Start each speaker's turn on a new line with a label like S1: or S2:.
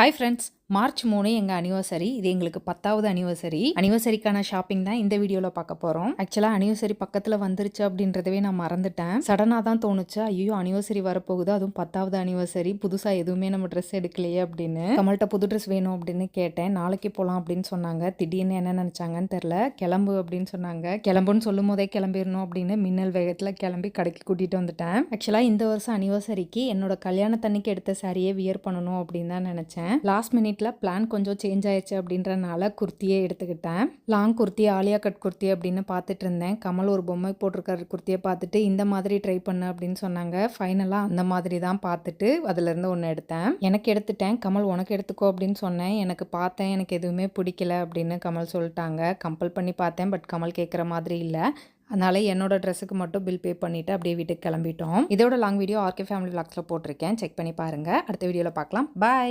S1: Hi friends, March 3 எங்கள் anniversary. இது எங்களுக்கு 10வது அனிவர்சரிக்கான ஷாப்பிங் தான் இந்த வீடியோவில் பார்க்க போகிறோம். ஆக்சுவலாக அனிவர்சரி பக்கத்தில் வந்துருச்சு அப்படின்றதவே நான் மறந்துட்டேன். சடனாக தான் தோணுச்சு, ஐயோ அனிவர்சரி வரப்போகுது, அதுவும் 10வது அனிவர்சரி, புதுசாக எதுவுமே நம்ம ட்ரெஸ் எடுக்கலையே அப்படின்னு. கமல்கிட்ட புது ட்ரெஸ் வேணும் அப்படின்னு கேட்டேன். நாளைக்கு போகலாம் அப்படின்னு சொன்னாங்க. திடீர்னு என்ன நினச்சாங்கன்னு தெரில. கிளம்பு அப்படின்னு சொன்னாங்க. கிளம்புன்னு சொல்லும் போதே கிளம்பிடணும் அப்படின்னு மின்னல் வேகத்தில் கிளம்பி கடைக்கு கூட்டிகிட்டு வந்துட்டேன். ஆக்சுவலாக இந்த வருஷம் அனிவர்சரிக்கு என்னோட கல்யாணத்தன்னைக்கு எடுத்த சாரியே வியர் பண்ணணும் அப்படின்னு தான் நினச்சேன். லாஸ்ட் மினிட்ல பிளான் கொஞ்சம் சேஞ்ச் ஆயிடுச்சு அப்படின்றனால குர்த்தியே எடுத்துக்கிட்டேன். லாங் குர்த்தி, ஆலியா கட் குர்த்தி அப்படின்னு பார்த்துட்டு இருந்தேன். கமல் ஒரு பொம்மை போட்டிருக்கிற குர்த்தியை பார்த்துட்டு இந்த மாதிரி ட்ரை பண்ணு அப்படின்னு சொன்னாங்க. ஃபைனலாக அந்த மாதிரி தான் பார்த்துட்டு அதுலேருந்து ஒன்று எடுத்தேன். எனக்கு எடுத்துட்டேன். கமல் உனக்கு எடுத்துக்கோ அப்படின்னு சொன்னேன். எனக்கு பார்த்தேன், எனக்கு எதுவுமே பிடிக்கல அப்படின்னு கமல் சொல்லிட்டாங்க. கம்பல் பண்ணி பார்த்தேன், பட் கமல் கேட்குற மாதிரி இல்லை. அதனால என்னோட ட்ரெஸ்ஸுக்கு மட்டும் பில் பே பண்ணிவிட்டு அப்படியே வீட்டுக்கு கிளம்பிட்டோம். இதோட லாங் வீடியோ ஆர்கே ஃபேமிலி விளாக்ஸில் போட்டிருக்கேன், செக் பண்ணி பாருங்கள். அடுத்த வீடியோவில் பார்க்கலாம். பாய்.